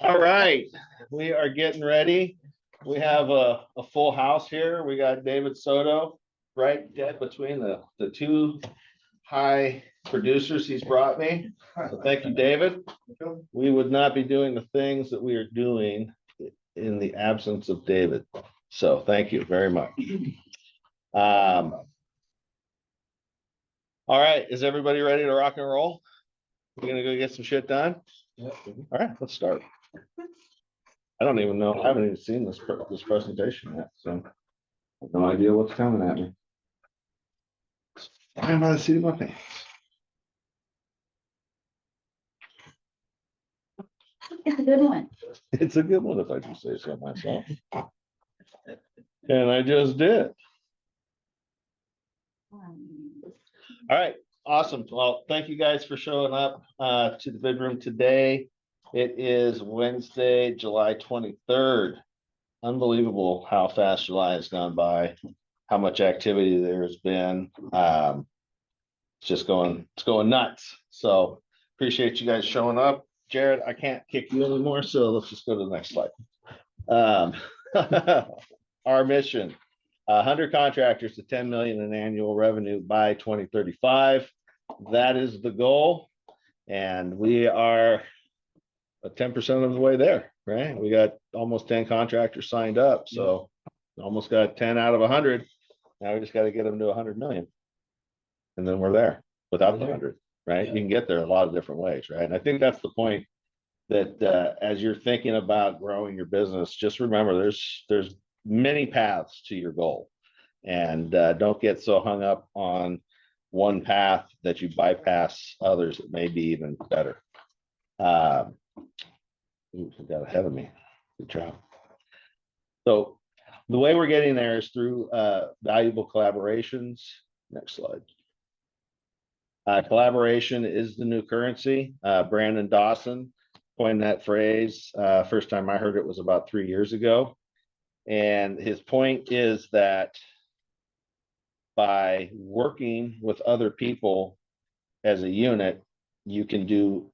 All right, we are getting ready. We have a full house here. We got David Soto right dead between the two high producers he's brought me. So thank you, David. We would not be doing the things that we are doing in the absence of David. So thank you very much. All right, is everybody ready to rock and roll? We're gonna go get some shit done. All right, let's start. I don't even know. I haven't even seen this presentation yet, so I have no idea what's coming at me. Why am I the seat of my pants? It's a good one. It's a good one if I do say so myself. And I just did. All right, awesome. Well, thank you guys for showing up to the bid room today. It is Wednesday, July 23rd. Unbelievable how fast July has gone by, how much activity there's been. It's going nuts. So appreciate you guys showing up. Jared, I can't kick you anymore, so let's just go to the next slide. Our mission, 100 contractors to 10 million in annual revenue by 2035. That is the goal. And we are 10% of the way there, right? We got almost 10 contractors signed up. So almost got 10 out of 100. Now we just got to get them to 100 million. And then we're there without the 100, right? You can get there a lot of different ways, right? And I think that's the point that as you're thinking about growing your business, just remember there's many paths to your goal. And don't get so hung up on one path that you bypass others that may be even better. Ooh, got ahead of me. Good job. So the way we're getting there is through valuable collaborations. Next slide. Collaboration is the new currency. Brandon Dawson coined that phrase. First time I heard it was about 3 years ago. And his point is that by working with other people as a unit, you can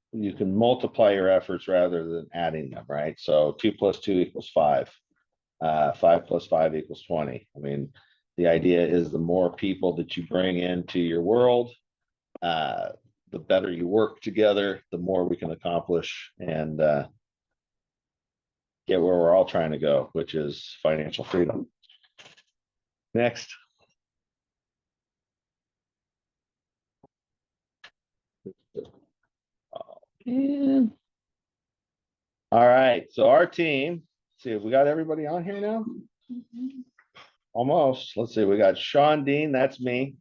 multiply your efforts rather than adding them, right? So 2 + 2 = 5. 5 + 5 = 20. I mean, the idea is the more people that you bring into your world, the better you work together, the more we can accomplish and get where we're all trying to go, which is financial freedom. Next. All right, so our team, let's see if we got everybody on here now. Almost. Let's see, we got Sean Dean, that's me.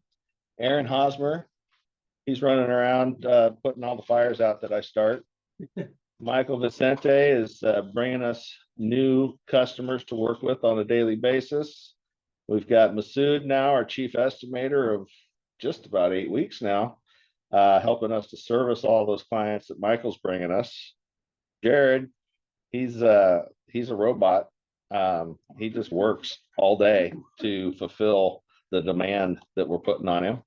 Aaron Hosmer, he's running around putting all the fires out that I start. Michael Vicente is bringing us new customers to work with on a daily basis. We've got Masood now, our chief estimator of just about 8 weeks now, helping us to service all those clients that Michael's bringing us. Jared, he's a robot. He just works all day to fulfill the demand that we're putting on him.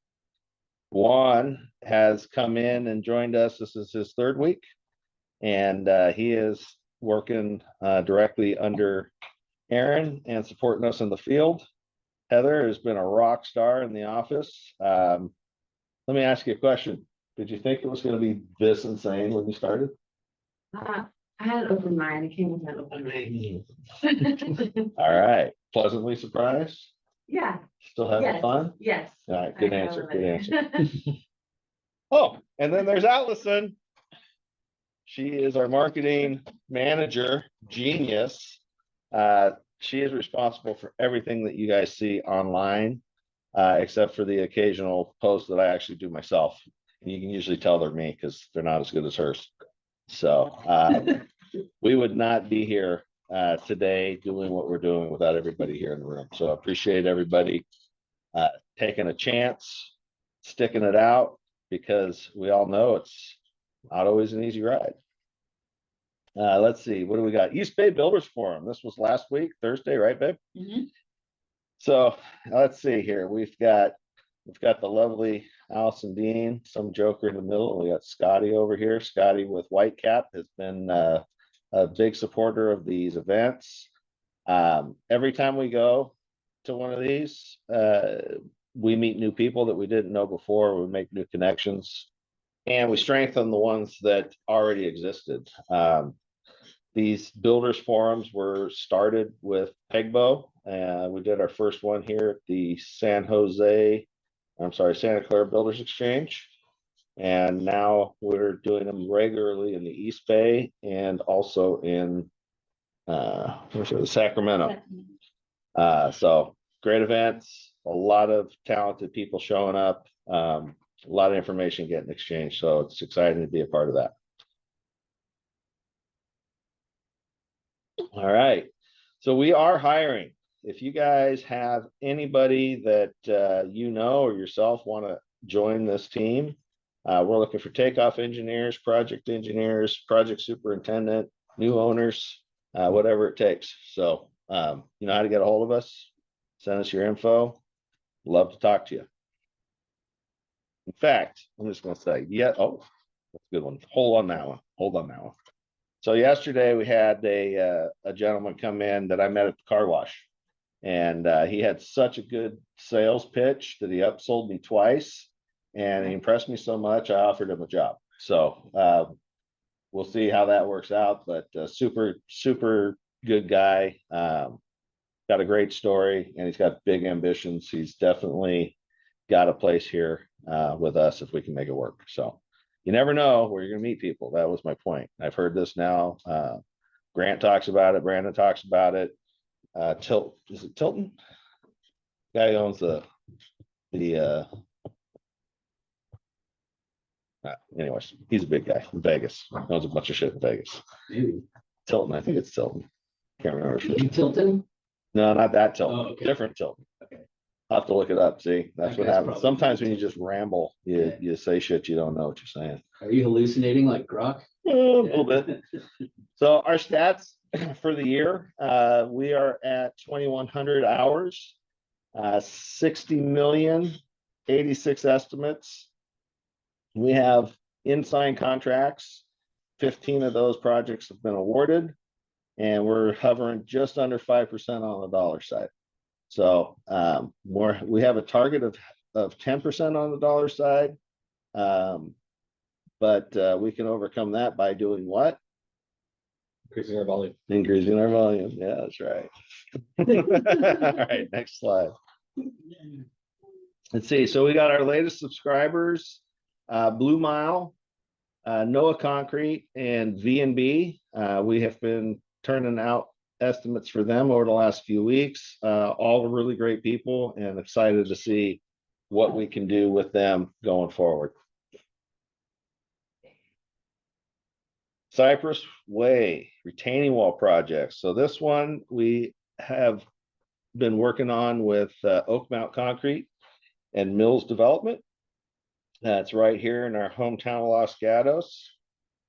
Juan has come in and joined us. This is his 3rd week, and he is working directly under Aaron and supporting us in the field. Heather has been a rock star in the office. Let me ask you a question. Did you think it was going to be this insane when you started? I had an open mind. I came with an open mind. All right. Pleasantly surprised? Yeah. Still having fun? Yes. All right. Good answer. Good answer. Oh, and then there's Allison. She is our marketing manager, genius. She is responsible for everything that you guys see online, except for the occasional post that I actually do myself. And you can usually tell they're me because they're not as good as hers. So we would not be here today doing what we're doing without everybody here in the room. So I appreciate everybody taking a chance, sticking it out, because we all know it's not always an easy ride. Let's see, what do we got? East Bay Builders Forum. This was last week, Thursday, right, babe? So let's see here. We've got the lovely Allison Dean, some joker in the middle. We got Scotty over here. Scotty with Whitecap has been a big supporter of these events. Every time we go to one of these, we meet new people that we didn't know before. We make new connections, and we strengthen the ones that already existed. These builders forums were started with Pegbo. We did our first one here at the Santa Clara Builders Exchange. And now we're doing them regularly in the East Bay and also in Sacramento. So great events, a lot of talented people showing up, a lot of information getting exchanged. So it's exciting to be a part of that. All right. So we are hiring. If you guys have anybody that you know or yourself want to join this team, we're looking for takeoff engineers, project superintendent, new owners, whatever it takes. So you know how to get a hold of us. Send us your info. Love to talk to you. In fact, I'm just going to say, that's a good one. Hold on that one. So yesterday we had a gentleman come in that I met at the car wash, and he had such a good sales pitch that he upsold me twice, and he impressed me so much I offered him a job. So we'll see how that works out, but super good guy. Got a great story, and he's got big ambitions. He's definitely got a place here with us if we can make it work. So you never know where you're going to meet people. That was my point. I've heard this now. Grant talks about it. Brandon talks about it. Is it Tilton? Guy who owns anyways, he's a big guy in Vegas. Owns a bunch of shit in Vegas. Maybe. Tilton, I think it's Tilton. Can't remember. Tilton? No, not that Tilton. Oh, okay. Different Tilton. Okay. I'll have to look it up. See, that's That what guy's happens. probably Sometimes when Tilton. you just ramble, you say shit you don't know what you're saying. Are you hallucinating like Grok? A little bit. So our stats for the year, we are at 2,100 hours, 60 million, 86 estimates. We have in-sign contracts. 15 of those projects have been awarded, and we're hovering just under 5% on the dollar side. So we have a target of 10% on the dollar side. But we can overcome that by doing what? Increasing our volume. Increasing our volume. Yeah, that's right. All right, next slide. Let's see. So we got our latest subscribers, Blue Mile, Noah Concrete, and V&B. We have been turning out estimates for them over the last few weeks. All really great people, and excited to see what we can do with them going forward. Cypress Way retaining wall projects. So this one we have been working on with Oak Mount Concrete and Mills Development. That's right here in our hometown of Los Gatos.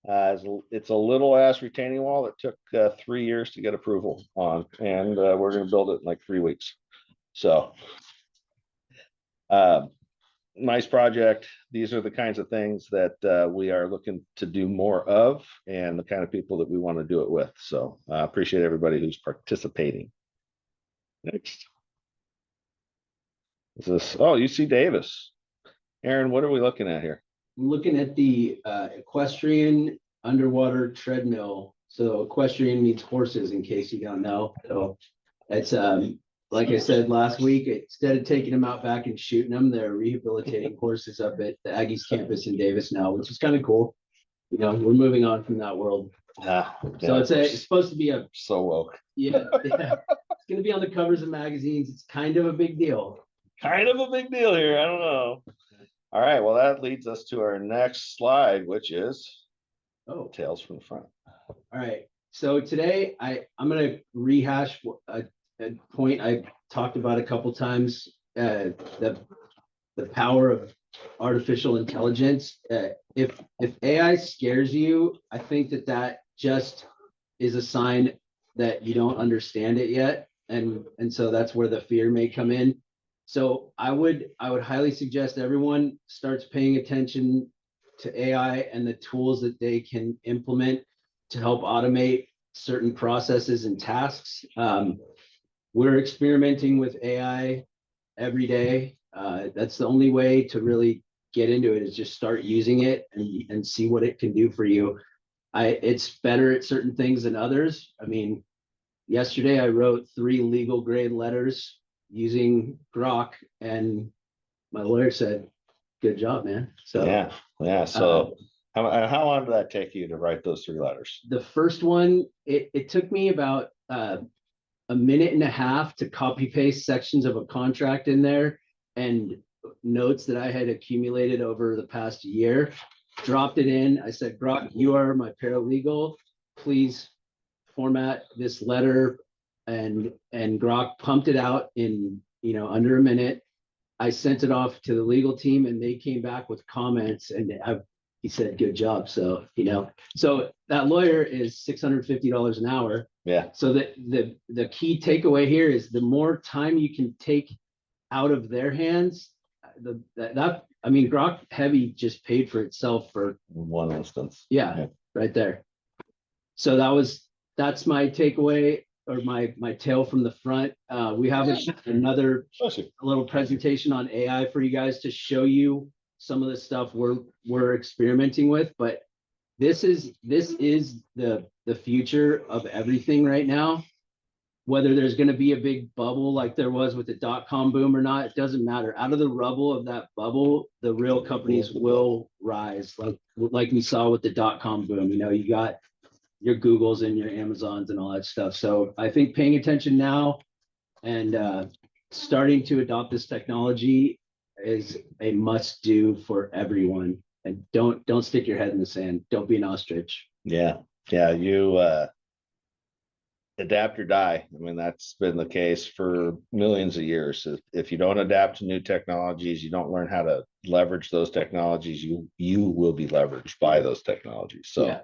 It's a little ass retaining wall that took 3 years to get approval on, and we're going to build it in like 3 weeks. So nice project. These are the kinds of things that we are looking to do more of, and the kind of people that we want to do it with. So I appreciate everybody who's participating. Next. Is this, UC Davis. Aaron, what are we looking at here? I'm looking at the equestrian underwater treadmill. So equestrian means horses, in case you don't know. So it's like I said last week, instead of taking them out back and shooting them, they're rehabilitating horses up at the Aggies campus in Davis now, which is kind of cool. You know, we're moving on from that world. So it's supposed to be so woke. Yeah. It's going to be on the covers of magazines. It's kind of a big deal. Kind of a big deal here. I don't know. All right. Well, that leads us to our next slide, which is Tales from the Front. All right. So today I'm going to rehash a point I talked about a couple times. The power of artificial intelligence. If AI scares you, I think that just is a sign that you don't understand it yet, and so that's where the fear may come in. So I would highly suggest everyone starts paying attention to AI and the tools that they can implement to help automate certain processes and tasks. We're experimenting with AI every day. That's the only way to really get into it, is just start using it and see what it can do for you. It's better at certain things than others. I mean, yesterday I wrote 3 legal grade letters using Grok, and my lawyer said, "Good job, man." So yeah. So how long did that take you to write those 3 letters? the first one, it took me about a minute and a half to copy paste sections of a contract in there and notes that I had accumulated over the past year. Dropped it in. I said, "Grok, you are my paralegal. Please format this letter." And Grok pumped it out in, under a minute. I sent it off to the legal team, and they came back with comments, and he said, "Good job." So, so that lawyer is $650 an hour. Yeah. So the key takeaway here is the more time you can take out of their hands, I mean, Grok Heavy just paid for itself for one instance. Yeah, right there. So that's my takeaway, or my tale from the front. We have another little presentation on AI for you guys to show you some of the stuff we're experimenting with, but this is the future of everything right now. Whether there's going to be a big bubble like there was with the .com boom or not, it doesn't matter. Out of the rubble of that bubble, the real companies will rise, like we saw with the .com boom. You got your Googles and your Amazons and all that stuff. So I think paying attention now and starting to adopt this technology is a must do for everyone. And don't stick your head in the sand. Don't be an ostrich. Yeah. You adapt or die. I mean, that's been the case for millions of years. If you don't adapt to new technologies, you don't learn how to leverage those technologies, you will be leveraged by those technologies. So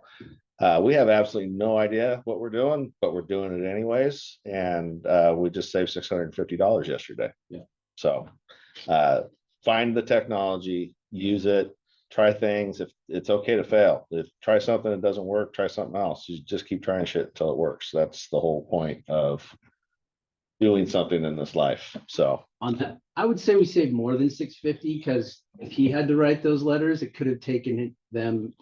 we have absolutely no idea what we're doing, but we're doing it anyways. And we just saved $650 yesterday. Yeah. So find the technology, use it, try things. If it's okay to fail, try something that doesn't work, try something else. You just keep trying shit until it works. That's the whole point of doing something in this life. So on that, I would say we saved more than $650, because if he had to write those letters, it could have taken them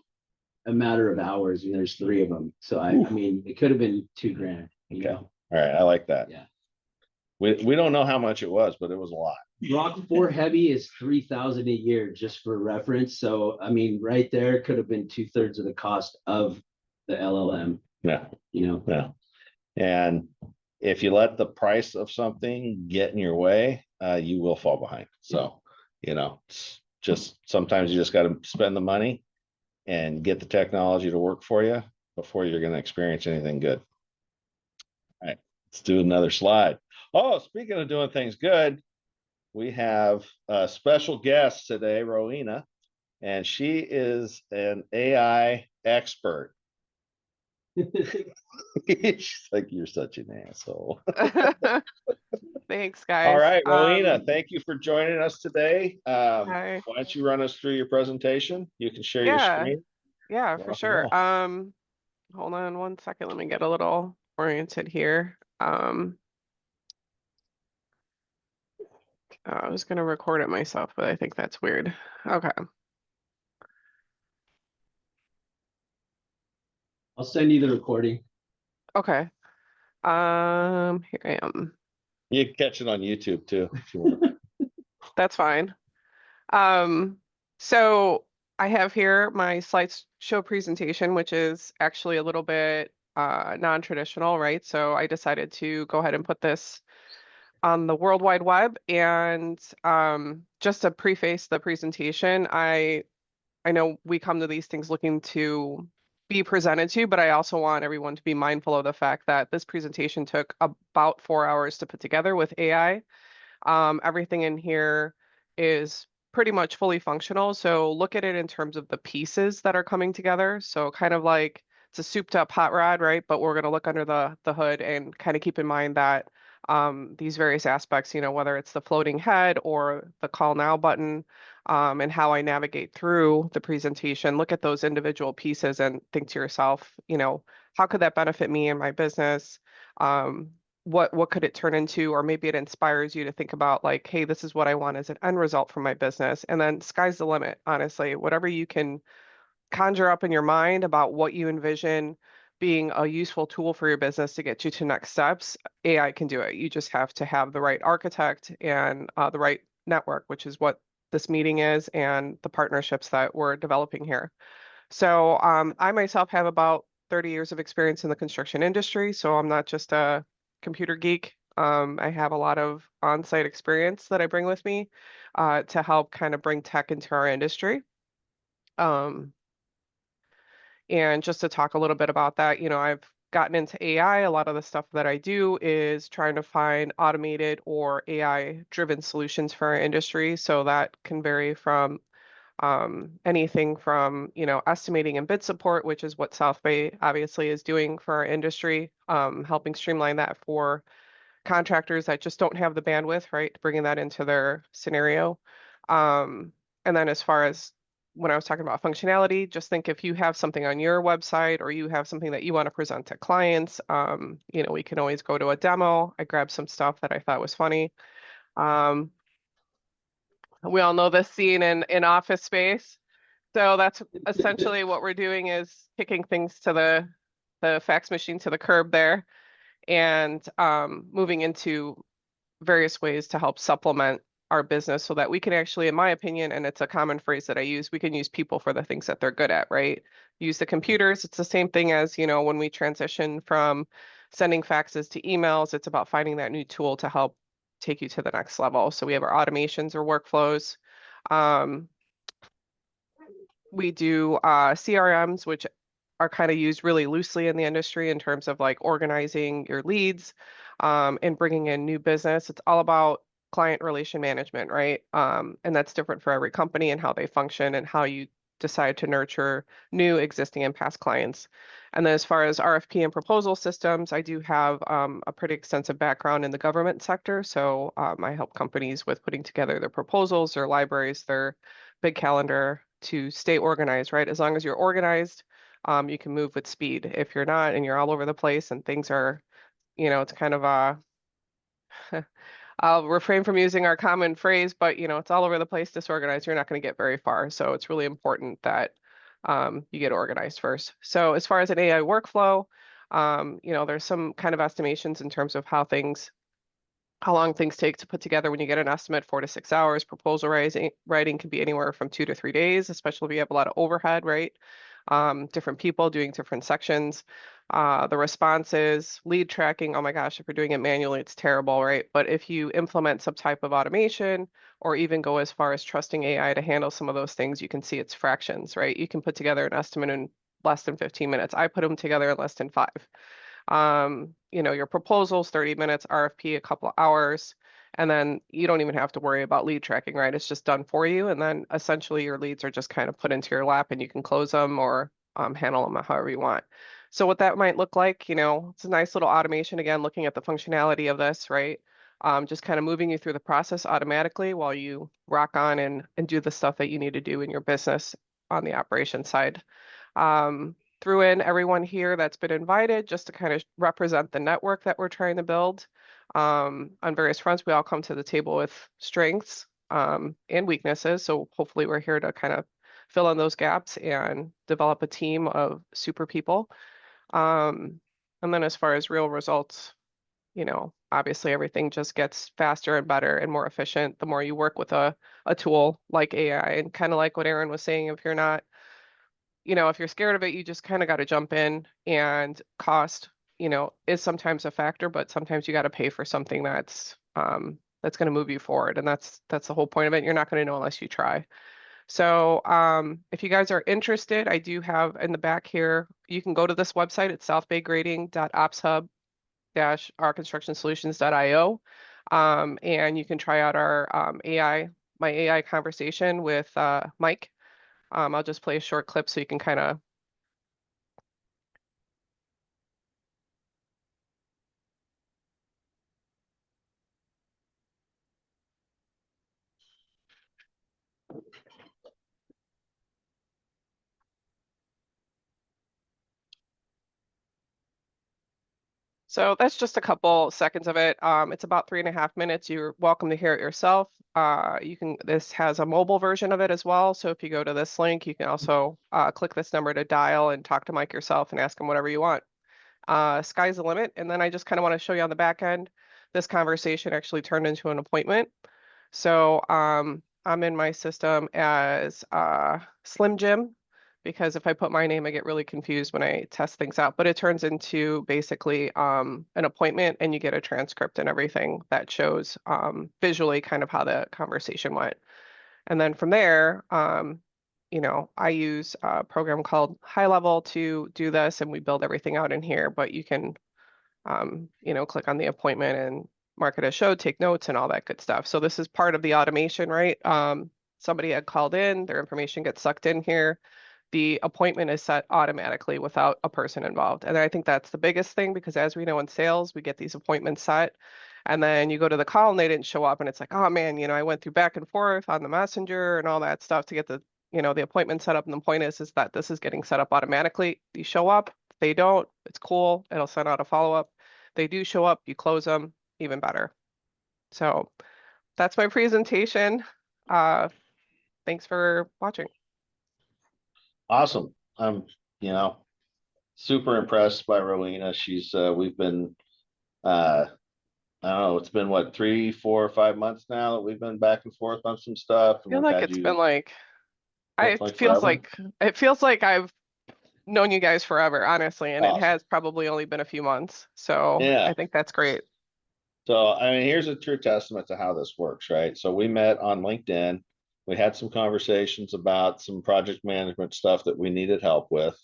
a matter of hours, and there's 3 of them. So I mean, it could have been $2,000. Okay. All right, I like that. Yeah. We don't know how much it was, but it was a lot. Grok 4 Heavy is $3,000 a year, just for reference. So I mean, right there could have been 2/3 of the cost of the LLM. Yeah. Yeah. And if you let the price of something get in your way, you will fall behind. So, it's just sometimes you just got to spend the money and get the technology to work for you before you're going to experience anything good. All right, let's do another slide. Oh, speaking of doing things good, we have a special guest today, Rowena, and she is an AI expert. She's like, "You're such an asshole." Thanks, guys. All right, Rowena, thank you for joining us today. Hi. Why don't you run us through your presentation? You can share your screen. Yeah, for sure. Hold on one second. Let me get a little oriented here. I was going to record it myself, but I think that's weird. Okay. I'll send you the recording. Okay. Here I am. You can catch it on YouTube too, if you want. That's fine. So I have here my slideshow presentation, which is actually a little bit non-traditional, right? So I decided to go ahead and put this on the World Wide Web. And just to preface the presentation, I know we come to these things looking to be presented to, but I also want everyone to be mindful of the fact that this presentation took about 4 hours to put together with AI. Everything in here is pretty much fully functional. So look at it in terms of the pieces that are coming together. So kind of like it's a souped up hot rod, right? But we're going to look under the hood and kind of keep in mind that these various aspects, whether it's the floating head or the call now button, and how I navigate through the presentation, look at those individual pieces and think to yourself, how could that benefit me and my business? What could it turn into? Or maybe it inspires you to think about like, hey, this is what I want as an end result for my business. And then sky's the limit, honestly. Whatever you can conjure up in your mind about what you envision being a useful tool for your business to get you to next steps, AI can do it. You just have to have the right architect and the right network, which is what this meeting is, and the partnerships that we're developing here. So I myself have about 30 years of experience in the construction industry, so I'm not just a computer geek. I have a lot of on-site experience that I bring with me to help kind of bring tech into our industry. And just to talk a little bit about that, I've gotten into AI. A lot of the stuff that I do is trying to find automated or AI-driven solutions for our industry. So that can vary from anything from, estimating and bid support, which is what South Bay obviously is doing for our industry, helping streamline that for contractors that just don't have the bandwidth, right, bringing that into their scenario. And then as far as when I was talking about functionality, just think if you have something on your website or you have something that you want to present to clients, we can always go to a demo. I grabbed some stuff that I thought was funny. We all know this scene in Office Space. So that's essentially what we're doing, is kicking things to the fax machine to the curb there, and moving into various ways to help supplement our business so that we can actually, in my opinion, and it's a common phrase that I use, we can use people for the things that they're good at, right? Use the computers. It's the same thing as, when we transition from sending faxes to emails, it's about finding that new tool to help take you to the next level. So we have our automations or workflows. We do CRMs, which are kind of used really loosely in the industry in terms of like organizing your leads and bringing in new business. It's all about client relation management, right? And that's different for every company and how they function and how you decide to nurture new, existing, and past clients. And then as far as RFP and proposal systems, I do have a pretty extensive background in the government sector. So I help companies with putting together their proposals, their libraries, their big calendar to stay organized, right? As long as you're organized, you can move with speed. If you're not and you're all over the place and things are, it's kind of I'll refrain from using our common phrase, but it's all over the place, disorganized, you're not going to get very far. So it's really important that you get organized first. So as far as an AI workflow, there's some kind of estimations in terms of how long things take to put together. When you get an estimate, 4 to 6 hours. Proposal writing can be anywhere from 2 to 3 days, especially if you have a lot of overhead, right? Different people doing different sections. The responses, lead tracking, oh my gosh, if you're doing it manually, it's terrible, right? But if you implement some type of automation or even go as far as trusting AI to handle some of those things, you can see it's fractions, right? You can put together an estimate in less than 15 minutes. I put them together in less than 5. Your proposals, 30 minutes, RFP, a couple of hours, and then you don't even have to worry about lead tracking, right? It's just done for you. And then essentially your leads are just kind of put into your lap and you can close them or handle them however you want. So what that might look like, it's a nice little automation, again, looking at the functionality of this, right? Just kind of moving you through the process automatically while you rock on and do the stuff that you need to do in your business on the operation side. Threw in everyone here that's been invited just to kind of represent the network that we're trying to build. On various fronts, we all come to the table with strengths and weaknesses. So hopefully we're here to kind of fill in those gaps and develop a team of super people. And then as far as real results, obviously everything just gets faster and better and more efficient the more you work with a tool like AI. And kind of like what Aaron was saying, if you're not, if you're scared of it, you just kind of got to jump in, and cost, is sometimes a factor, but sometimes you got to pay for something that's going to move you forward. And that's the whole point of it. You're not going to know unless you try. So if you guys are interested, I do have in the back here, you can go to this website. It's southbaygrading.opshub-rconstructionsolutions.io. And you can try out our my AI conversation with Mike. I'll just play a short clip so you can kind of. So that's just a couple seconds of it. It's about 3.5 minutes. You're welcome to hear it yourself. This has a mobile version of it as well. So if you go to this link, you can also click this number to dial and talk to Mike yourself and ask him whatever you want. Sky's the limit. And then I just kind of want to show you on the back end, this conversation actually turned into an appointment. So I'm in my system as Slim Jim, because if I put my name, I get really confused when I test things out. But it turns into basically an appointment, and you get a transcript and everything that shows visually kind of how the conversation went. And then from there, I use a program called High Level to do this, and we build everything out in here. But you can, click on the appointment and mark it as show, take notes, and all that good stuff. So this is part of the automation, right? Somebody had called in, their information gets sucked in here. The appointment is set automatically without a person involved. And I think that's the biggest thing, because as we know in sales, we get these appointments set, and then you go to the call and they didn't show up, and it's like, oh man, I went through back and forth on the messenger and all that stuff to get the appointment set up. And the point is that this is getting set up automatically. You show up, they don't, it's cool. It'll send out a follow-up. They do show up, you close them, even better. So that's my presentation. Thanks for watching. Awesome. I'm, super impressed by Rowena. She's, we've been, I don't know, it's been what, 3, 4, 5 months now that we've been back and forth on some stuff. I feel like it's been like, it feels it feels like I've known you guys forever, honestly, and awesome. It has probably only been a few months. So yeah. I think that's great. So, I mean, here's a true testament to how this works, right? So we met on LinkedIn. We had some conversations about some project management stuff that we needed help with.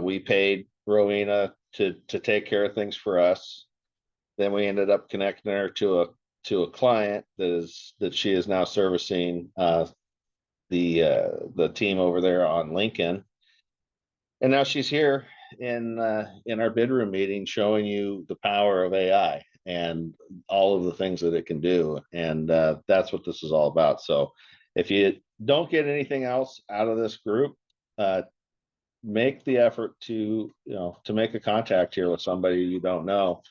We paid Rowena to take care of things for us. Then we ended up connecting her to a client that she is now servicing the team over there on Lincoln. And now she's here in our bid room meeting showing you the power of AI and all of the things that it can do. And that's what this is all about. So if you don't get anything else out of this group, make the effort to make a contact here with somebody you don't know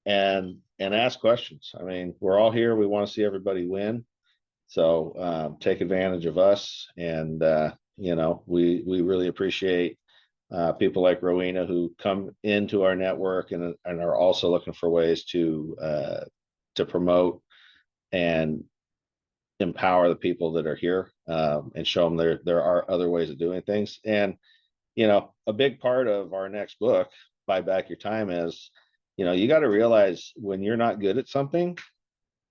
and ask questions. I mean, we're all here. We want to see everybody win. So take advantage of us. And, we really appreciate people like Rowena who come into our network and are also looking for ways to promote and empower the people that are here, and show them there are other ways of doing things. And, a big part of our next book, Buy Back Your Time, is, you got to realize when you're not good at something,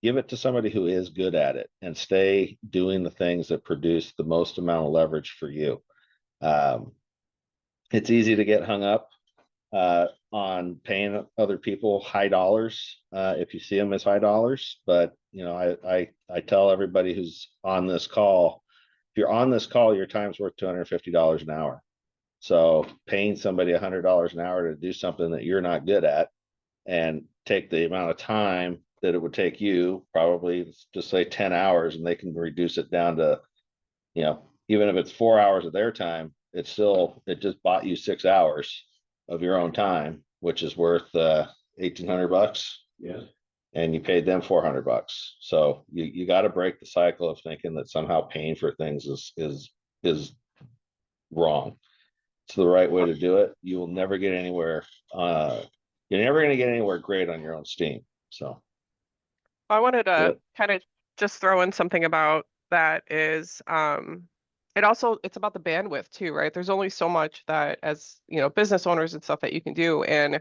give it to somebody who is good at it and stay doing the things that produce the most amount of leverage for you. It's easy to get hung up on paying other people high dollars if you see them as high dollars. But I tell everybody who's on this call, if you're on this call, your time's worth $250 an hour. So paying somebody $100 an hour to do something that you're not good at and take the amount of time that it would take you, probably just say 10 hours, and they can reduce it down to, even if it's 4 hours of their time, it just bought you 6 hours of your own time, which is worth $1,800. Yeah. And you paid them $400. So you got to break the cycle of thinking that somehow paying for things is wrong. It's the right way to do it. You will never get anywhere. You're never going to get anywhere great on your own steam. So I wanted to kind of just throw in something about that is, it's about the bandwidth too, right? There's only so much that as, business owners and stuff that you can do. And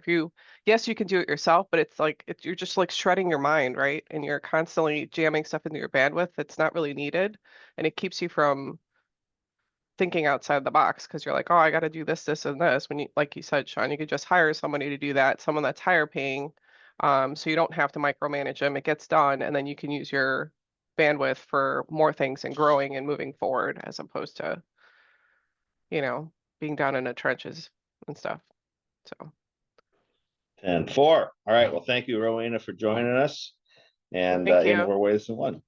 yes, you can do it yourself, but it's like, you're just like shredding your mind, right? And you're constantly jamming stuff into your bandwidth that's not really needed. And it keeps you from thinking outside the box, because you're like, oh, I got to do this, this, and this. When you, like you said, Sean, you could just hire somebody to do that, someone that's higher paying. So you don't have to micromanage them. It gets done, and then you can use your bandwidth for more things and growing and moving forward, as opposed to, being down in the trenches and stuff. So. 10-4. All right. Well, thank you, Rowena, for joining us. And Thank you. in more ways than one.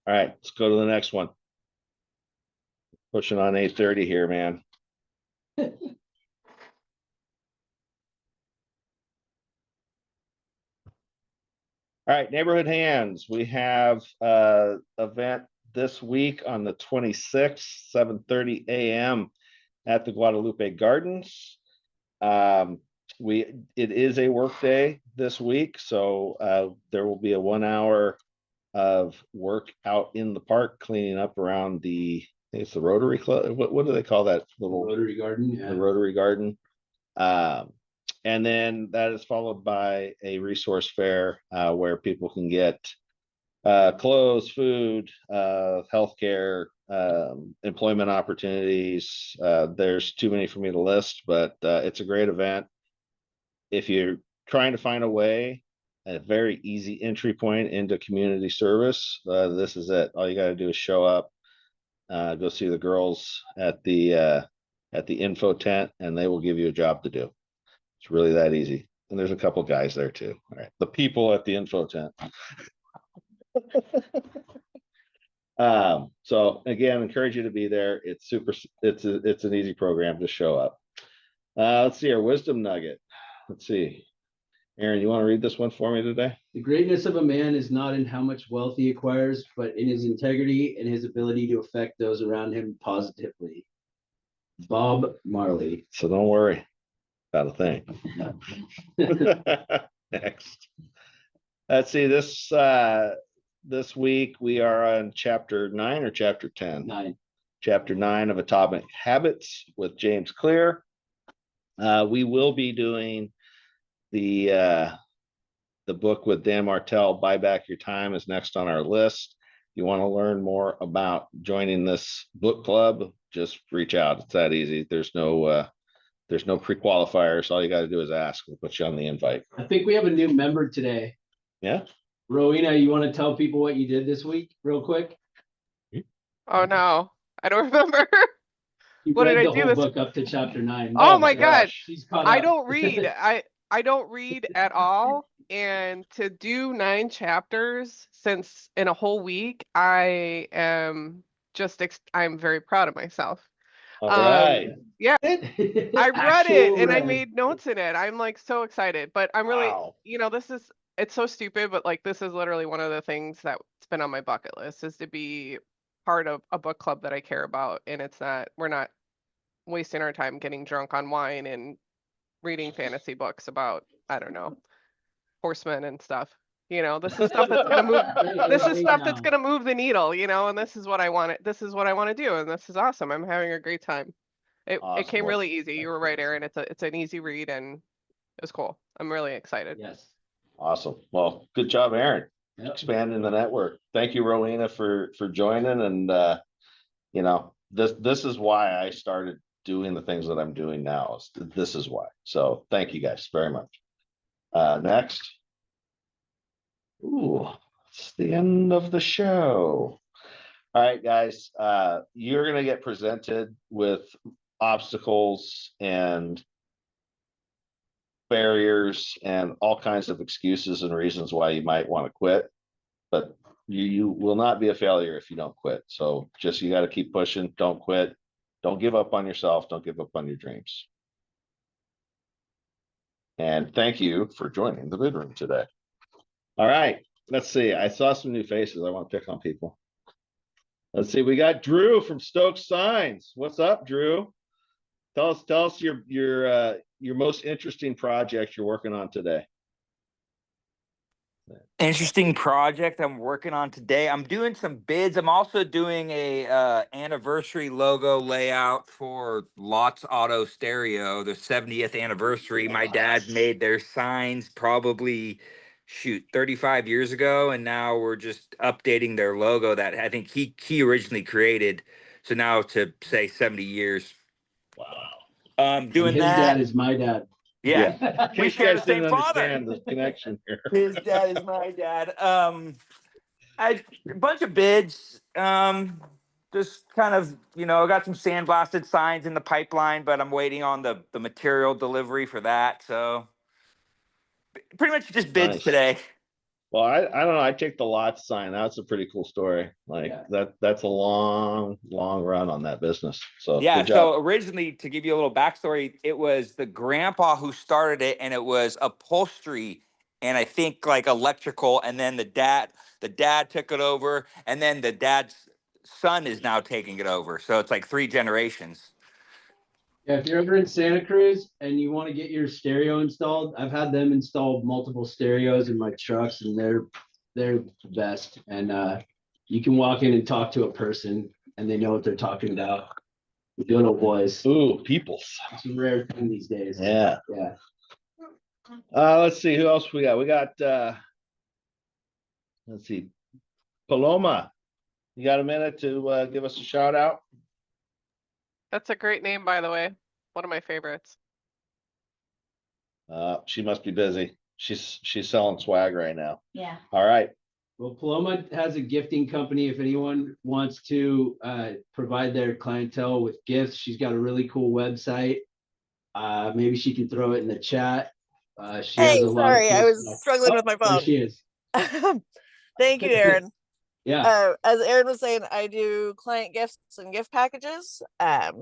All right, let's go to the next one. Pushing on 8:30 here, man. All right, neighborhood hands. We have event this week on the 26th, 7:30 a.m. at the Guadalupe Gardens. It is a work day this week, so there will be a 1 hour of work out in the park cleaning up around I think it's the Rotary Club. What do they call that little Rotary Garden, the yeah. Rotary Garden? And then that is followed by a resource fair where people can get clothes, food, healthcare, employment opportunities. There's too many for me to list, but it's a great event. If you're trying to find a very easy entry point into community service, this is it. All you got to do is show up, go see the girls at the info tent, and they will give you a job to do. It's really that easy. And there's a couple guys there too. All right, the people at the info tent. So again, encourage you to be there. It's an easy program to show up. Let's see our wisdom nugget. Let's see. Aaron, you want to read this one for me today? The greatness of a man is not in how much wealth he acquires, but in his integrity and his ability to affect those around him positively. Bob Marley. So don't worry about a thing. Next. Let's see, this week we are on chapter 9 or chapter 10? 9. Chapter 9 of Atomic Habits with James Clear. We will be doing the book with Dan Martell, Buy Back Your Time, is next on our list. If you want to learn more about joining this book club, just reach out. It's that easy. There's no pre-qualifiers. All you got to do is ask. We'll put you on the invite. I think we have a new member today. Yeah. Rowena, you want to tell people what you did this week real quick? Oh no, I don't remember. You What did read I the do whole this- book up to chapter 9. Oh my God. She's caught I up. don't read. I don't read at all. And to do 9 chapters since in a whole week, I am just I'm very proud of myself. All right. Yeah, I read it and I made notes in it. I'm like so excited, but I'm really, Wow. it's so stupid, but like this is literally one of the things that's been on my bucket list is to be part of a book club that I care about. And we're not wasting our time getting drunk on wine and reading fantasy books about, I don't know, horsemen and stuff. This is stuff that's gonna move. This is stuff that's gonna move the needle, and this is what I want. This is what I want to do, and this is awesome. I'm having a great time. It Awesome. came really easy. You were right, Aaron. It's an easy read, and it was cool. I'm really excited. Yes. Awesome. Well, good job, Aaron. Yep. Expanding the network. Thank you, Rowena, for joining. And this is why I started doing the things that I'm doing now. This is why. So thank you guys very much. Next. Ooh, it's the end of the show. All right, guys. You're gonna get presented with obstacles and barriers and all kinds of excuses and reasons why you might want to quit, but you will not be a failure if you don't quit. So just you got to keep pushing. Don't quit. Don't give up on yourself. Don't give up on your dreams. And thank you for joining the bid room today. All right, let's see. I saw some new faces. I want to pick on people. Let's see. We got Drew from Stokes Signs. What's up, Drew? Tell us your most interesting project you're working on today. Interesting project I'm working on today. I'm doing some bids. I'm also doing a anniversary logo layout for Lots Auto Stereo, the 70th anniversary. My dad made their signs probably 35 years ago, and now we're just updating their logo that I think he originally created. So now to say 70 years. Wow. Doing His that. dad is my dad. Yeah. We In case you share the guys same didn't father. understand the connection here. His dad is my dad. A bunch of bids. Just kind of, I got some sandblasted signs in the pipeline, but I'm waiting on the material delivery for that. So pretty much just bids Nice. today. Well, I don't know. I take the lot sign. That's a pretty cool story. Like that's a long run on that business. So Yeah. good job. So originally, to give you a little backstory, it was the grandpa who started it, and it was upholstery and I think like electrical, and then the dad took it over, and then the dad's son is now taking it over. So it's like 3 generations. Yeah, if you're ever in Santa Cruz and you want to get your stereo installed, I've had them install multiple stereos in my trucks, and they're the best. And you can walk in and talk to a person, and they know what they're talking about. The good old boys. Ooh, peoples. It's a rare thing these days. Yeah. Yeah. Let's see, who else we got? We got, let's see, Paloma. You got a minute to give us a shout out? That's a great name, by the way. One of my favorites. She must be busy. She's selling swag right now. Yeah. All right. Well, Paloma has a gifting company. If anyone wants to provide their clientele with gifts, she's got a really cool website. Maybe she can throw it in the chat. She Hey, has a lot of sorry, cool I was stuff. struggling Oh, with my there phone. she is. Thank you, Aaron. Yeah. As Aaron was saying, I do client gifts and gift packages.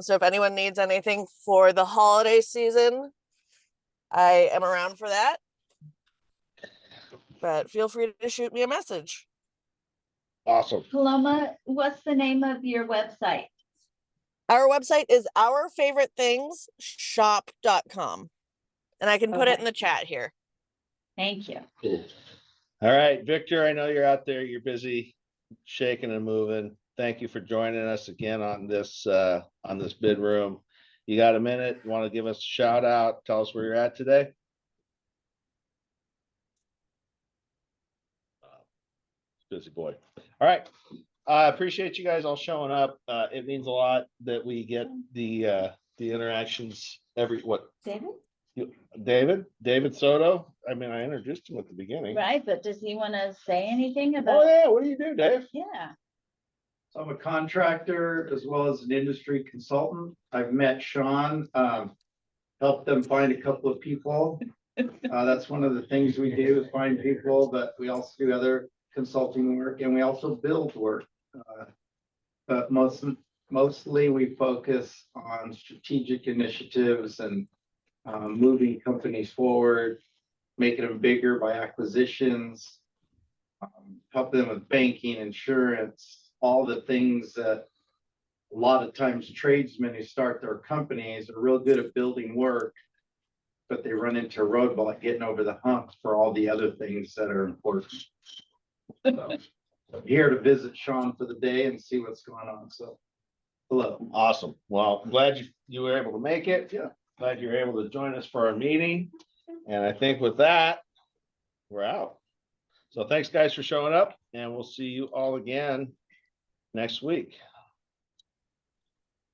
So if anyone needs anything for the holiday season, I am around for that. But feel free to shoot me a message. Awesome. Paloma, what's the name of your website? Our website is ourfavoritethingshop.com. And I can put it in the chat here. Thank you. Cool. All right, Victor, I know you're out there. You're busy shaking and moving. Thank you for joining us again on this bid room. You got a minute? You want to give us a shout out? Tell us where you're at today? Busy boy. All right. I appreciate you guys all showing up. It means a lot that we get the interactions David Soto. I mean, I introduced him at the beginning. Right, but does he want to say anything Oh about? yeah, what do you do, Dave? Yeah. So I'm a contractor as well as an industry consultant. I've met Sean, helped them find a couple of people. That's one of the things we do is find people, but we also do other consulting work, and we also build work. But mostly we focus on strategic initiatives and moving companies forward, making them bigger by acquisitions, help them with banking, insurance, all the things that a lot of times tradesmen who start their companies are real good at building work, but they run into a roadblock getting over the hump for all the other things that are important. So I'm here to visit Sean for the day and see what's going on. So hello. Awesome. Well, I'm glad you were able to make it. Yeah. Glad you were able to join us for our meeting. And I think with that, we're out. So thanks guys for showing up, and we'll see you all again next week.